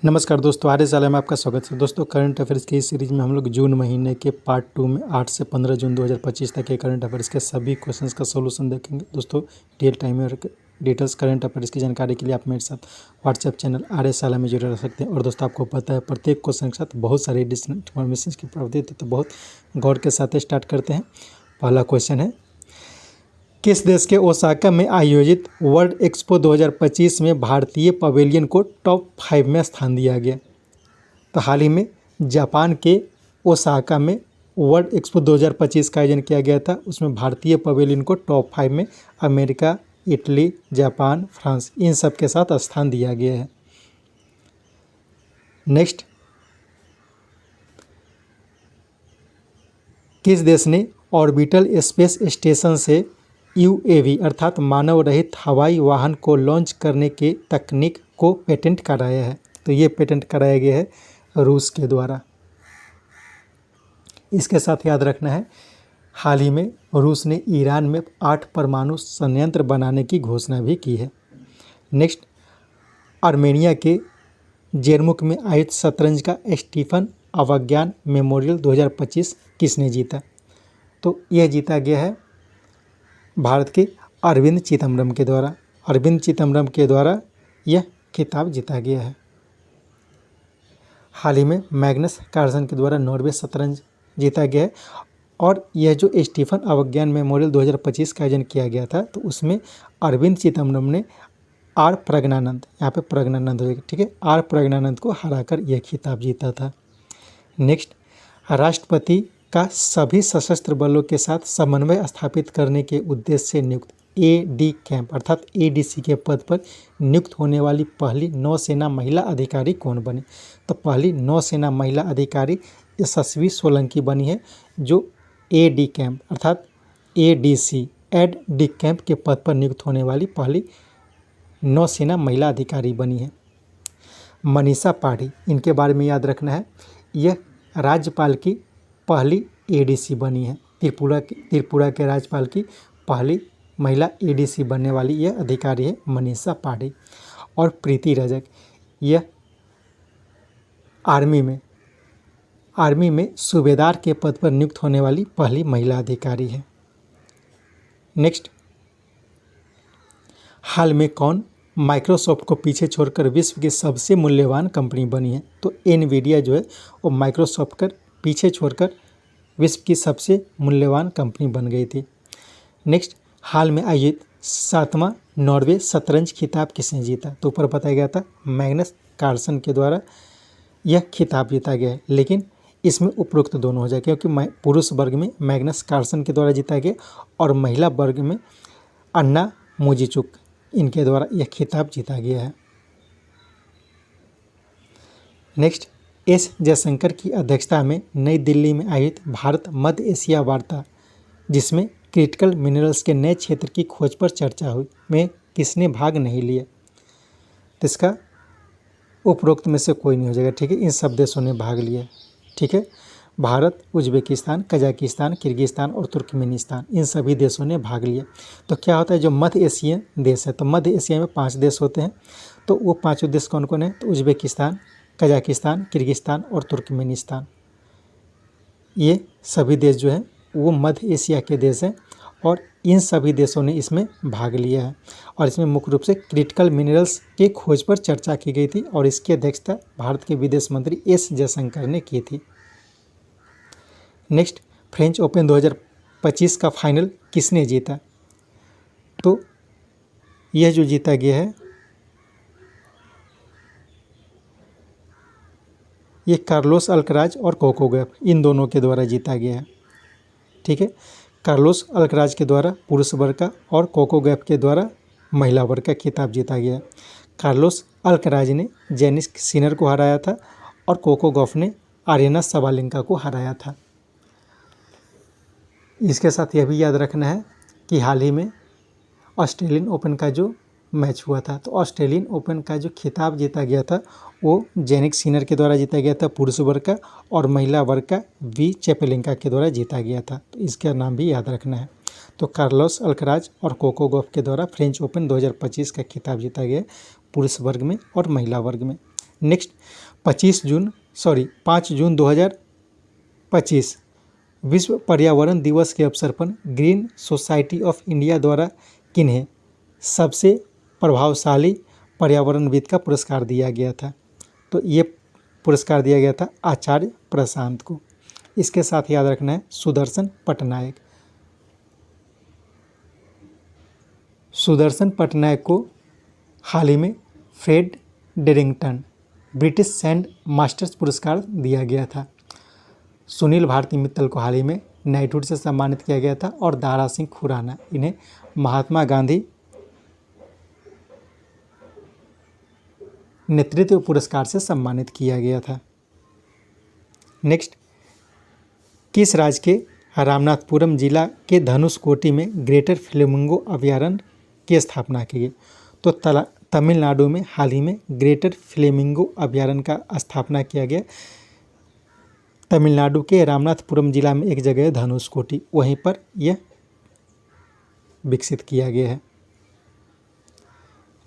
नमस्कार दोस्तों, आर्य साल में आपका स्वागत है। दोस्तों, करंट अफेयर्स की इस सीरीज़ में हम लोग जून महीने के पार्ट 2 में 8 से 15 जून 2025 तक के करंट अफेयर्स के सभी क्वेश्चंस का सॉल्यूशन देखेंगे। दोस्तों, रियल टाइम में डिटेल्स करंट अफेयर्स की जानकारी के लिए आप मेरे साथ व्हाट्सएप चैनल आर्य साल में जुड़े रह सकते हैं। और दोस्तों, आपको पता है प्रत्येक क्वेश्चन के साथ बहुत सारी एडिशनल इन्फॉर्मेशन की प्राप्ति होती है, तो बहुत गौर के साथ स्टार्ट करते हैं। पहला क्वेश्चन है, किस देश के ओसाका में आयोजित वर्ल्ड एक्सपो 2025 में भारतीय पवेलियन को टॉप 5 में स्थान दिया गया? तो हाल ही में जापान के ओसाका में वर्ल्ड एक्सपो 2025 का आयोजन किया गया था। उसमें भारतीय पवेलियन को टॉप 5 में America, Italy, Japan, France in सब के साथ स्थान दिया गया है। नेक्स्ट, किस देश ने ऑर्बिटल स्पेस स्टेशन से यूएवी अर्थात मानव रहित हवाई वाहन को लॉन्च करने की तकनीक को पेटेंट कराया है? तो ये पेटेंट कराया गया है रूस के द्वारा। इसके साथ याद रखना है, हाल ही में रूस ने ईरान में 8 परमाणु संयंत्र बनाने की घोषणा भी की है। नेक्स्ट, आर्मेनिया के जेरमुक में आयोजित शतरंज का स्टीफन अवज्ञान मेमोरियल 2025 किसने जीता? तो यह जीता गया है भारत के अरविंद चिदम्बरम के द्वारा। अरविंद चिदम्बरम के द्वारा यह खिताब जीता गया है। हाल ही में मैग्नस कार्लसन के द्वारा नॉर्वे शतरंज जीता गया है। और यह जो स्टीफन अवज्ञान मेमोरियल 2025 का आयोजन किया गया था, तो उसमें अरविंद चिदम्बरम ने आर प्रज्ञानंद, यहाँ पे प्रज्ञानंद होगा, ठीक है, आर प्रज्ञानंद को हराकर यह खिताब जीता था। नेक्स्ट, राष्ट्रपति का सभी सशस्त्र बलों के साथ समन्वय स्थापित करने के उद्देश्य से नियुक्त एडी कैंप अर्थात एडीसी के पद पर नियुक्त होने वाली पहली नौसेना महिला अधिकारी कौन बनी? तो पहली नौसेना महिला अधिकारी यशस्वी सोलंकी बनी है, जो एडी कैंप अर्थात एडीसी एड डी कैंप के पद पर नियुक्त होने वाली पहली नौसेना महिला अधिकारी बनी है। मनीषा पाढ़ी, इनके बारे में याद रखना है, यह राज्यपाल की पहली एडीसी बनी है। त्रिपुरा के राज्यपाल की पहली महिला एडीसी बनने वाली यह अधिकारी है मनीषा पाढ़ी। और प्रीति रजक, यह आर्मी में सूबेदार के पद पर नियुक्त होने वाली पहली महिला अधिकारी है। नेक्स्ट, हाल में कौन माइक्रोसॉफ्ट को पीछे छोड़कर विश्व की सबसे मूल्यवान कंपनी बनी है? तो एनवीडिया जो है वो माइक्रोसॉफ्ट कर पीछे छोड़कर विश्व की सबसे मूल्यवान कंपनी बन गई थी। नेक्स्ट, हाल में आयोजित 7वां नॉर्वे शतरंज खिताब किसने जीता? तो ऊपर बताया गया था मैग्नस कार्लसन के द्वारा यह खिताब जीता गया है, लेकिन इसमें उपरोक्त दोनों हो जाए, क्योंकि पुरुष वर्ग में मैग्नस कार्लसन के द्वारा जीता गया और महिला वर्ग में अन्ना मोजिचुक इनके द्वारा यह खिताब जीता गया है। नेक्स्ट, एस जयशंकर की अध्यक्षता में नई दिल्ली में आयोजित भारत मध्य एशिया वार्ता, जिसमें क्रिटिकल मिनरल्स के नए क्षेत्र की खोज पर चर्चा हुई, में किसने भाग नहीं लिया? तो इसका उपरोक्त में से कोई नहीं हो जाएगा, ठीक है, इन सब देशों ने भाग लिया, ठीक है। भारत, उज्बेकिस्तान, कजाकिस्तान, किर्गिस्तान और तुर्कमेनिस्तान इन सभी देशों ने भाग लिया। तो क्या होता है, जो मध्य एशियन देश है, तो मध्य एशिया में 5 देश होते हैं, तो वो 5 देश कौन कौन है? तो उज्बेकिस्तान, कजाकिस्तान, किर्गिस्तान और तुर्कमेनिस्तान, ये सभी देश जो हैं वो मध्य एशिया के देश हैं और इन सभी देशों ने इसमें भाग लिया है। और इसमें मुख्य रूप से क्रिटिकल मिनरल्स के खोज पर चर्चा की गई थी और इसकी अध्यक्षता भारत के विदेश मंत्री एस जयशंकर ने की थी। नेक्स्ट, फ्रेंच ओपन 2025 का फाइनल किसने जीता? तो यह जो जीता गया है ये कार्लोस अल्कराज और कोको गॉफ इन दोनों के द्वारा जीता गया है, ठीक है। कार्लोस अल्कराज के द्वारा पुरुष वर्ग का और कोको गॉफ के द्वारा महिला वर्ग का खिताब जीता गया है। कार्लोस अल्कराज ने जेनिस सिनर को हराया था और कोको गॉफ ने आर्यना सबालेंका को हराया था। इसके साथ यह भी याद रखना है कि हाल ही में ऑस्ट्रेलियन ओपन का जो मैच हुआ था, तो ऑस्ट्रेलियन ओपन का जो खिताब जीता गया था वो जेनिक सिनर के द्वारा जीता गया था पुरुष वर्ग का, और महिला वर्ग का वी चेपेलिंका के द्वारा जीता गया था। तो इसका नाम भी याद रखना है। तो कार्लोस अल्कराज और कोको गॉफ के द्वारा फ्रेंच ओपन 2025 का खिताब जीता गया पुरुष वर्ग में और महिला वर्ग में। नेक्स्ट 5 जून 2025 विश्व पर्यावरण दिवस के अवसर पर ग्रीन सोसाइटी ऑफ इंडिया द्वारा किन्हें सबसे प्रभावशाली पर्यावरणविद का पुरस्कार दिया गया था? तो ये पुरस्कार दिया गया था आचार्य प्रशांत को। इसके साथ याद रखना है सुदर्शन पटनायक। सुदर्शन पटनायक को हाल ही में फ्रेड डेरिंगटन ब्रिटिश सैंड मास्टर्स पुरस्कार दिया गया था। सुनील भारती मित्तल को हाल ही में नाइटहुड से सम्मानित किया गया था और दारा सिंह खुराना इन्हें महात्मा गांधी नेतृत्व पुरस्कार से सम्मानित किया गया था। नेक्स्ट, किस राज्य के रामनाथपुरम जिला के धनुषकोटी में ग्रेटर फ्लेमिंगो अभयारण्य की स्थापना की गई? तो तमिलनाडु में हाल ही में ग्रेटर फ्लेमिंगो अभयारण्य का स्थापना किया गया। तमिलनाडु के रामनाथपुरम जिला में एक जगह है धनुषकोटी, वहीं पर यह विकसित किया गया है।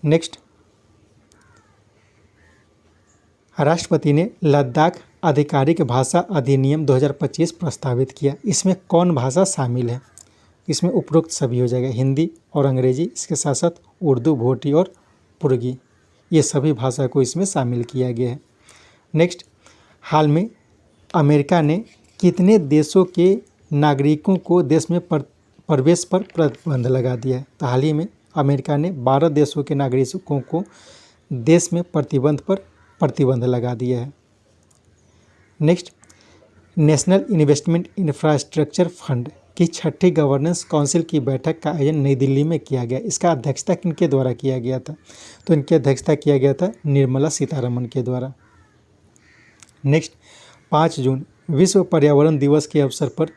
नेक्स्ट, राष्ट्रपति ने लद्दाख आधिकारिक भाषा अधिनियम 2025 प्रस्तावित किया। इसमें कौन भाषा शामिल है? इसमें उपरोक्त सभी हो जाएगा, हिंदी और अंग्रेजी, इसके साथ साथ उर्दू, भोटी और पुर्गी, ये सभी भाषा को इसमें शामिल किया गया है। नेक्स्ट, हाल में अमेरिका ने कितने देशों के नागरिकों को देश में प्रवेश पर प्रतिबंध लगा दिया है? तो हाल ही में अमेरिका ने 12 देशों के नागरिकों को देश में प्रतिबंध लगा दिया है। Next, national investment infrastructure fund की 6ठी गवर्नेंस काउंसिल की बैठक का आयोजन नई दिल्ली में किया गया। इसका अध्यक्षता किनके द्वारा किया गया था? तो इनकी अध्यक्षता किया गया था निर्मला सीतारमण के द्वारा। नेक्स्ट, 5 जून विश्व पर्यावरण दिवस के अवसर पर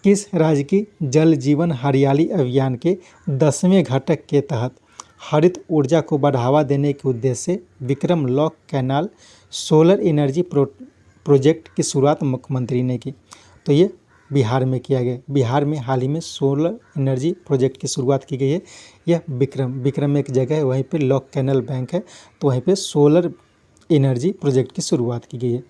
किस राज्य की जल जीवन हरियाली अभियान के 10वें घटक के तहत हरित ऊर्जा को बढ़ावा देने के उद्देश्य से Vikram lock canal solar energy project की शुरुआत मुख्यमंत्री ने की? तो ये बिहार में किया गया। बिहार में हाल ही में सोलर एनर्जी प्रोजेक्ट की शुरुआत की गई है। यह विक्रम में एक जगह है, वहीं पे लॉक कैनाल बैंक है, तो वहीं पे सोलर एनर्जी प्रोजेक्ट की शुरुआत की गई है।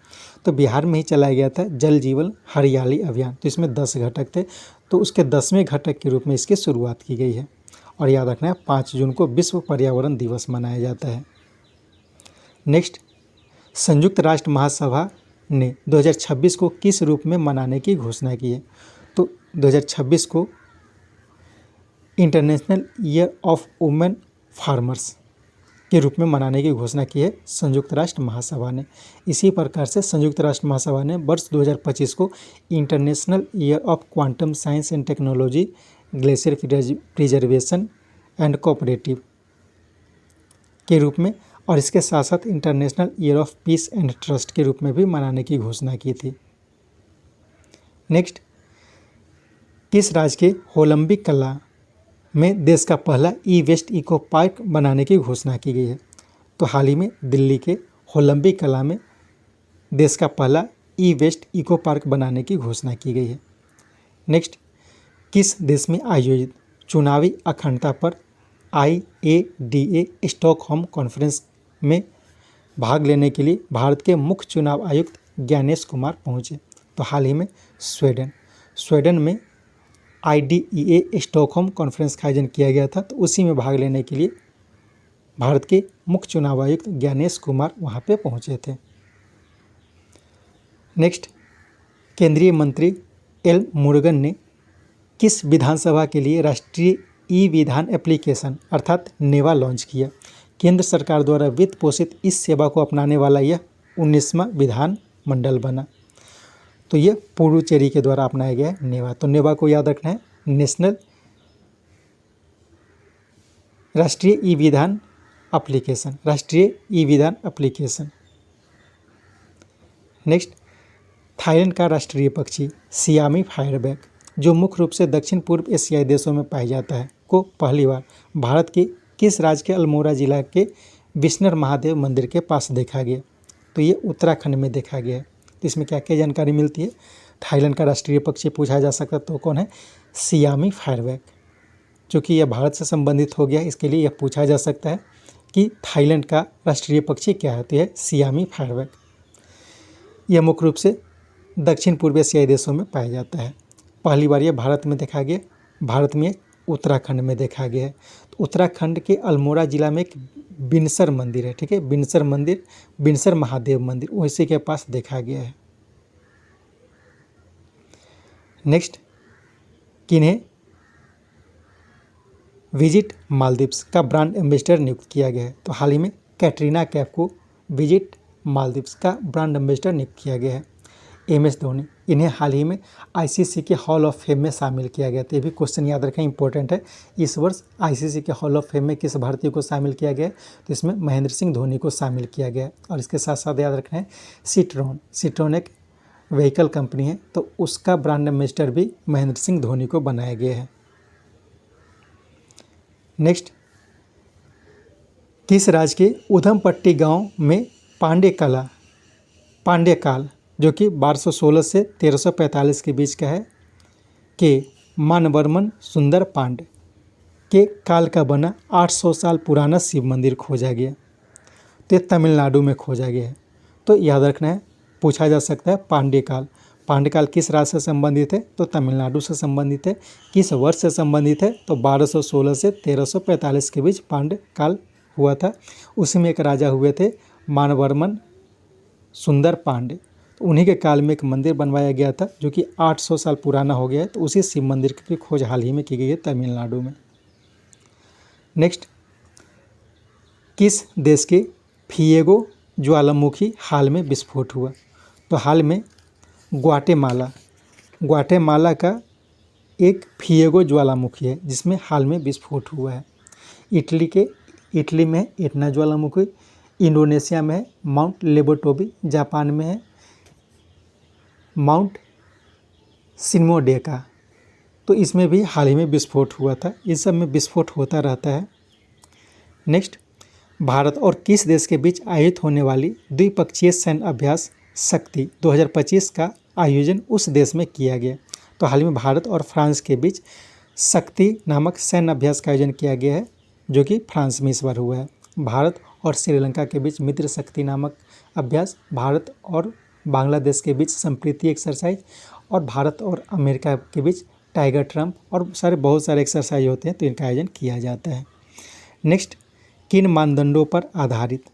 तो बिहार में ही चलाया गया था जल जीवन हरियाली अभियान। तो इसमें 10 घटक थे, तो उसके 10वें घटक के रूप में इसकी शुरुआत की गई है। और याद रखना है 5 जून को विश्व पर्यावरण दिवस मनाया जाता है। नेक्स्ट, संयुक्त राष्ट्र महासभा ने 2026 को किस रूप में मनाने की घोषणा की है? तो 2026 को international year of women farmers के रूप में मनाने की घोषणा की है संयुक्त राष्ट्र महासभा ने। इसी प्रकार से संयुक्त राष्ट्र महासभा ने वर्ष 2025 को international year of quantum science and technology, glacier preservation and cooperative के रूप में और इसके साथ साथ international year of peace and trust के रूप में भी मनाने की घोषणा की थी। नेक्स्ट, किस राज्य के होलंबी कला में देश का पहला ई वेस्ट इको पार्क बनाने की घोषणा की गई है? तो हाल ही में दिल्ली के होलंबी कला में देश का पहला ई वेस्ट इको पार्क बनाने की घोषणा की गई है। नेक्स्ट, किस देश में आयोजित चुनावी अखंडता पर IADA स्टॉकहोम कॉन्फ्रेंस में भाग लेने के लिए भारत के मुख्य चुनाव आयुक्त ज्ञानेश कुमार पहुंचे? तो हाल ही में स्वीडन में IDEA स्टॉकहोम कॉन्फ्रेंस का आयोजन किया गया था, तो उसी में भाग लेने के लिए भारत के मुख्य चुनाव आयुक्त ज्ञानेश कुमार वहां पे पहुंचे थे। नेक्स्ट, केंद्रीय मंत्री एल मुरुगन ने किस विधानसभा के लिए राष्ट्रीय ई विधान एप्लीकेशन अर्थात नेवा लॉन्च किया? केंद्र सरकार द्वारा वित्त पोषित इस सेवा को अपनाने वाला यह 19वां विधान मंडल बना। तो ये पुडुचेरी के द्वारा अपनाया गया है नेवा। तो नेवा को याद रखना है नेशनल राष्ट्रीय ई विधान एप्लीकेशन, राष्ट्रीय ई विधान एप्लीकेशन। नेक्स्ट, थाईलैंड का राष्ट्रीय पक्षी सियामी फायरबैक जो मुख्य रूप से दक्षिण पूर्व एशियाई देशों में पाया जाता है को पहली बार भारत के किस राज्य के अल्मोड़ा जिला के विष्णु महादेव मंदिर के पास देखा गया? तो ये उत्तराखंड में देखा गया है। तो इसमें क्या क्या जानकारी मिलती है? थाईलैंड का राष्ट्रीय पक्षी पूछा जा सकता तो कौन है? सियामी फायरबैक। चूँकि यह भारत से संबंधित हो गया इसके लिए यह पूछा जा सकता है कि थाईलैंड का राष्ट्रीय पक्षी क्या है, तो यह सियामी फायरवैक। यह मुख्य रूप से दक्षिण पूर्व एशियाई देशों में पाया जाता है। पहली बार यह भारत में देखा गया, भारत में उत्तराखंड में देखा गया है। तो उत्तराखंड के अल्मोड़ा जिला में एक बिनसर मंदिर है, ठीक है, बिनसर मंदिर, बिनसर महादेव मंदिर, उसी के पास देखा गया है। नेक्स्ट, किन्हें विजिट मालदीव्स का ब्रांड एम्बेसडर नियुक्त किया गया है, तो हाल ही में कैटरीना कैफ को विजिट मालदीव्स का ब्रांड एम्बेसडर नियुक्त किया गया है। MS धोनी, इन्हें हाल ही में ICC के हॉल ऑफ फेम में शामिल किया गया। तो ये भी क्वेश्चन याद रखें, इंपॉर्टेंट है। इस वर्ष ICC के हॉल ऑफ फेम में किस भारतीय को शामिल किया गया है, तो इसमें महेंद्र सिंह धोनी को शामिल किया गया है। और इसके साथ साथ याद रखना है सिट्रॉन एक व्हीकल कंपनी है, तो उसका ब्रांड एम्बेसडर भी महेंद्र सिंह धोनी को बनाया गया है। नेक्स्ट, किस राज्य के उधमपट्टी गांव में पांड्य काल जो कि 1216 से 1345 के बीच का है, के मानवर्मन सुंदर पांड्य के काल का बना 800 साल पुराना शिव मंदिर खोजा गया। तो ये तमिलनाडु में खोजा गया है। तो याद रखना है, पूछा जा सकता है पांड्यकाल किस राज्य से संबंधित है, तो तमिलनाडु से संबंधित है। किस वर्ष से संबंधित है, तो 1216 से 1345 के बीच पांड्यकाल हुआ था। उसी में एक राजा हुए थे मानवर्मन सुंदर पांड्य, तो उन्हीं के काल में एक मंदिर बनवाया गया था जो कि 800 साल पुराना हो गया है। तो उसी शिव मंदिर की खोज हाल ही में की गई है तमिलनाडु में। नेक्स्ट, किस देश के फिएगो ज्वालामुखी हाल में विस्फोट हुआ, तो हाल में ग्वाटेमाला का एक फिएगो ज्वालामुखी है जिसमें हाल में विस्फोट हुआ है। इटली में एटना ज्वालामुखी, इंडोनेशिया में है माउंट लेबोटोबी, जापान में है माउंट सिन्मोडेका, तो इसमें भी हाल ही में विस्फोट हुआ था। इस सब में विस्फोट होता रहता है। नेक्स्ट, भारत और किस देश के बीच आयोजित होने वाली द्विपक्षीय सैन्य अभ्यास शक्ति 2025 का आयोजन उस देश में किया गया, तो हाल ही में भारत और फ्रांस के बीच शक्ति नामक सैन्य अभ्यास का आयोजन किया गया है जो कि फ्रांस में इस बार हुआ है। भारत और श्रीलंका के बीच मित्र शक्ति नामक अभ्यास, भारत और बांग्लादेश के बीच संप्रीति एक्सरसाइज, और भारत और अमेरिका के बीच टाइगर ट्रम्प, और बहुत सारे एक्सरसाइज होते हैं, तो इनका आयोजन किया जाता है। नेक्स्ट, किन मानदंडों पर आधारित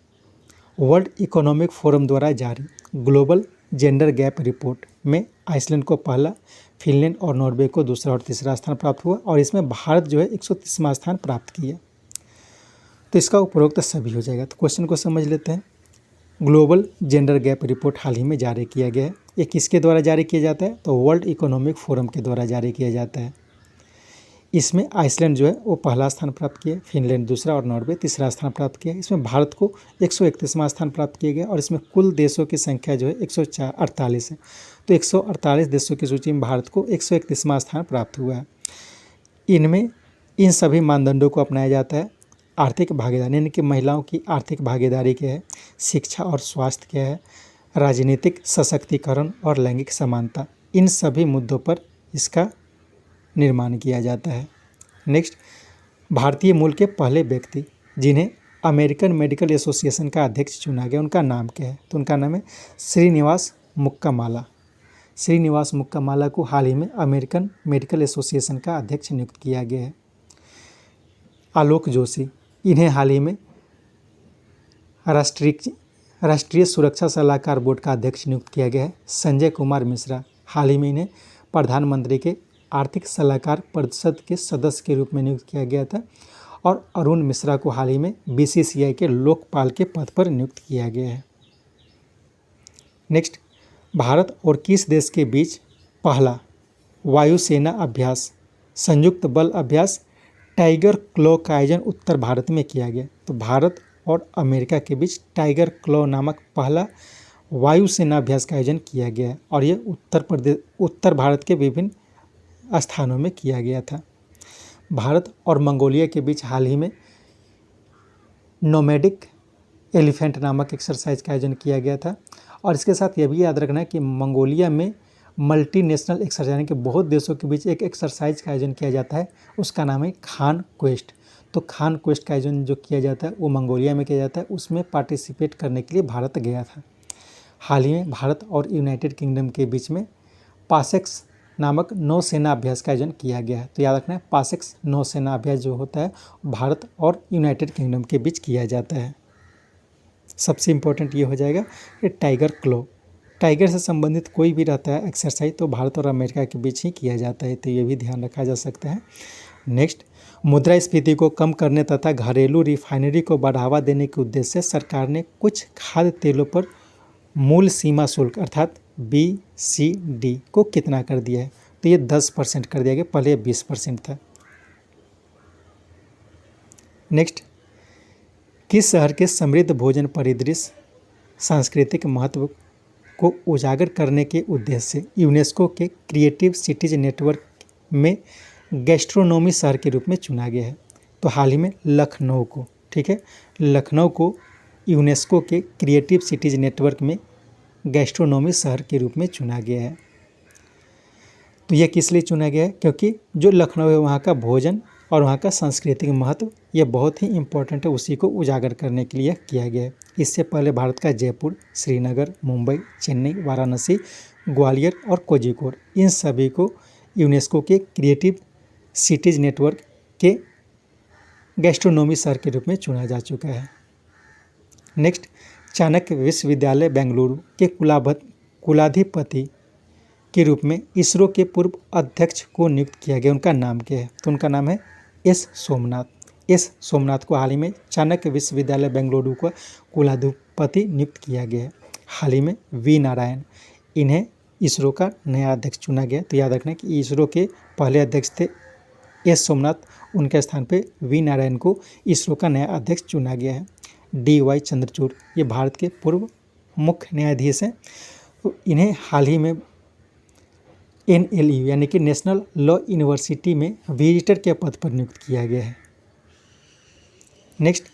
वर्ल्ड इकोनॉमिक फोरम द्वारा जारी ग्लोबल जेंडर गैप रिपोर्ट में आइसलैंड को पहला, फिनलैंड और नॉर्वे को दूसरा और तीसरा स्थान प्राप्त हुआ, और इसमें भारत जो है 130वां स्थान प्राप्त किया। तो इसका उपरोक्त सभी हो जाएगा। तो क्वेश्चन को समझ लेते हैं। ग्लोबल जेंडर गैप रिपोर्ट हाल ही में जारी किया गया है। ये किसके द्वारा जारी किया जाता है, तो वर्ल्ड इकोनॉमिक फोरम के द्वारा जारी किया जाता है। इसमें आइसलैंड जो है वो पहला स्थान प्राप्त किया, फिनलैंड दूसरा और नॉर्वे तीसरा स्थान प्राप्त किया। इसमें भारत को 131वां स्थान प्राप्त किया गया, और इसमें कुल देशों की संख्या जो है 148 है। तो 148 देशों की सूची में भारत को 131वां स्थान प्राप्त हुआ है। इनमें इन सभी मानदंडों को अपनाया जाता है। आर्थिक भागीदारी, यानी कि महिलाओं की आर्थिक भागीदारी क्या है, शिक्षा और स्वास्थ्य क्या है, राजनीतिक सशक्तिकरण और लैंगिक समानता, इन सभी मुद्दों पर इसका निर्माण किया जाता है। नेक्स्ट, भारतीय मूल के पहले व्यक्ति जिन्हें अमेरिकन मेडिकल एसोसिएशन का अध्यक्ष चुना गया, उनका नाम क्या है, तो उनका नाम है श्रीनिवास मुक्कामाला। श्रीनिवास मुक्कामाला को हाल ही में अमेरिकन मेडिकल एसोसिएशन का अध्यक्ष नियुक्त किया गया है। आलोक जोशी, इन्हें हाल ही में राष्ट्रीय सुरक्षा सलाहकार बोर्ड का अध्यक्ष नियुक्त किया गया है। संजय कुमार मिश्रा, हाल ही में इन्हें प्रधानमंत्री के आर्थिक सलाहकार परिषद के सदस्य के रूप में नियुक्त किया गया था। और अरुण मिश्रा को हाल ही में BCCI के लोकपाल के पद पर नियुक्त किया गया है। नेक्स्ट, भारत और किस देश के बीच पहला वायुसेना अभ्यास संयुक्त बल अभ्यास टाइगर क्लॉ का आयोजन उत्तर भारत में किया गया, तो भारत और अमेरिका के बीच टाइगर क्लॉ नामक पहला वायुसेना अभ्यास का आयोजन किया गया है, और ये उत्तर भारत के विभिन्न स्थानों में किया गया था। भारत और मंगोलिया के बीच हाल ही में नोमैडिक एलिफेंट नामक एक्सरसाइज का आयोजन किया गया था। और इसके साथ यह भी याद रखना है कि मंगोलिया में मल्टीनेशनल एक्सरसाइज, यानी कि बहुत देशों के बीच एक एक्सरसाइज का आयोजन किया जाता है, उसका नाम है खान क्वेस्ट। तो खान क्वेस्ट का आयोजन जो किया जाता है वो मंगोलिया में किया जाता है, उसमें पार्टिसिपेट करने के लिए भारत गया था। हाल ही में भारत और यूनाइटेड किंगडम के बीच में पासेक्स नामक नौसेना अभ्यास का आयोजन किया गया है। तो याद रखना है, पासेक्स नौसेना अभ्यास जो होता है भारत और यूनाइटेड किंगडम के बीच किया जाता है। सबसे इम्पोर्टेंट ये हो जाएगा कि टाइगर क्लो, टाइगर से संबंधित कोई भी रहता है एक्सरसाइज तो भारत और अमेरिका के बीच ही किया जाता है, तो ये भी ध्यान रखा जा सकता है। नेक्स्ट, मुद्रास्फीति को कम करने तथा घरेलू रिफाइनरी को बढ़ावा देने के उद्देश्य से सरकार ने कुछ खाद्य तेलों पर मूल सीमा शुल्क अर्थात BCD को कितना कर दिया है? तो ये 10% कर दिया गया, पहले 20% था। नेक्स्ट, किस शहर के समृद्ध भोजन परिदृश्य सांस्कृतिक महत्व को उजागर करने के उद्देश्य से यूनेस्को के क्रिएटिव सिटीज नेटवर्क में गैस्ट्रोनॉमी शहर के रूप में चुना गया है? तो हाल ही में लखनऊ को, ठीक है, लखनऊ को यूनेस्को के क्रिएटिव सिटीज नेटवर्क में गैस्ट्रोनॉमी शहर के रूप में चुना गया है। तो यह किस लिए चुना गया है? क्योंकि जो लखनऊ है वहाँ का भोजन और वहाँ का सांस्कृतिक महत्व ये बहुत ही इम्पोर्टेंट है, उसी को उजागर करने के लिए किया गया है। इससे पहले भारत का जयपुर, श्रीनगर, मुंबई, चेन्नई, वाराणसी, ग्वालियर और कोझिकोड, इन सभी को यूनेस्को के क्रिएटिव सिटीज नेटवर्क के गैस्ट्रोनॉमी शहर के रूप में चुना जा चुका है। नेक्स्ट, चाणक्य विश्वविद्यालय बेंगलुरु के कुलाधिपति के रूप में इसरो के पूर्व अध्यक्ष को नियुक्त किया गया, उनका नाम क्या है? तो उनका नाम है एस सोमनाथ। एस सोमनाथ को हाल ही में चाणक्य विश्वविद्यालय बेंगलुरु का कुलाधिपति नियुक्त किया गया है। हाल ही में वी नारायण, इन्हें इसरो का नया अध्यक्ष चुना गया। तो याद रखना कि इसरो के पहले अध्यक्ष थे एस सोमनाथ, उनके स्थान पे वी नारायण को इसरो का नया अध्यक्ष चुना गया है। DY चंद्रचूड़, ये भारत के पूर्व मुख्य न्यायाधीश हैं, तो इन्हें हाल ही में NLU यानी कि नेशनल लॉ यूनिवर्सिटी में विजिटर के पद पर नियुक्त किया गया है। नेक्स्ट,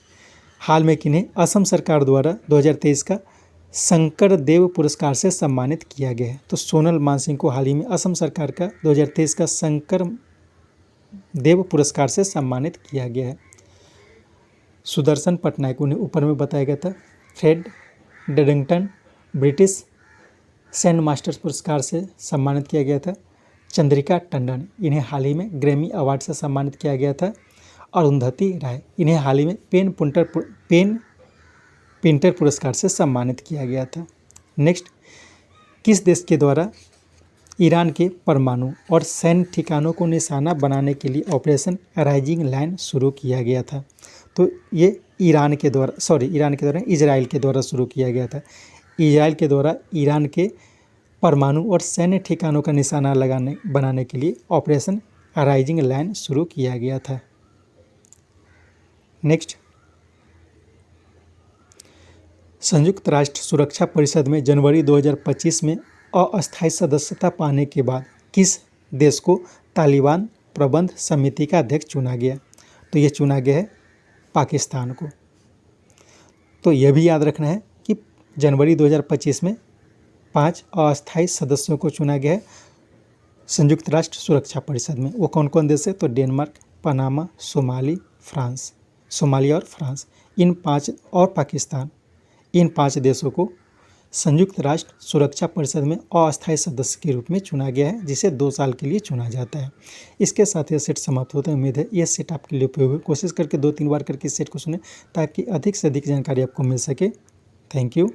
हाल में किन्हें असम सरकार द्वारा 2023 का शंकर देव पुरस्कार से सम्मानित किया गया है? तो सोनल मानसिंह को हाल ही में असम सरकार का 2023 का शंकर देव पुरस्कार से सम्मानित किया गया है। सुदर्शन पटनायक, उन्हें ऊपर में बताया गया था, फ्रेड डेडिंगटन ब्रिटिश सेंट मास्टर्स पुरस्कार से सम्मानित किया गया था। चंद्रिका टंडन, इन्हें हाल ही में ग्रैमी अवार्ड से सम्मानित किया गया था। अरुंधति राय, इन्हें हाल ही में पेन पिंटर पुरस्कार से सम्मानित किया गया था। नेक्स्ट, किस देश के द्वारा ईरान के परमाणु और सैन्य ठिकानों को निशाना बनाने के लिए ऑपरेशन राइजिंग लाइन शुरू किया गया था? तो ये इजराइल के द्वारा शुरू किया गया था। इजराइल के द्वारा ईरान के परमाणु और सैन्य ठिकानों का निशाना बनाने के लिए ऑपरेशन राइजिंग लाइन शुरू किया गया था। नेक्स्ट, संयुक्त राष्ट्र सुरक्षा परिषद में जनवरी 2025 में अस्थायी सदस्यता पाने के बाद किस देश को तालिबान प्रबंध समिति का अध्यक्ष चुना गया? तो ये चुना गया है पाकिस्तान को। तो यह भी याद रखना है कि जनवरी 2025 में 5 अस्थायी सदस्यों को चुना गया है संयुक्त राष्ट्र सुरक्षा परिषद में। वो कौन कौन देश है? तो डेनमार्क, पनामा, सोमालिया और फ्रांस, इन 5 और पाकिस्तान, इन 5 देशों को संयुक्त राष्ट्र सुरक्षा परिषद में अस्थायी सदस्य के रूप में चुना गया है, जिसे 2 साल के लिए चुना जाता है। इसके साथ ये सेट समाप्त होता है। उम्मीद है ये सेट आपके लिए उपयोगी। कोशिश करके 2-3 बार करके इस सेट को सुने ताकि अधिक से अधिक जानकारी आपको मिल सके। Thank you.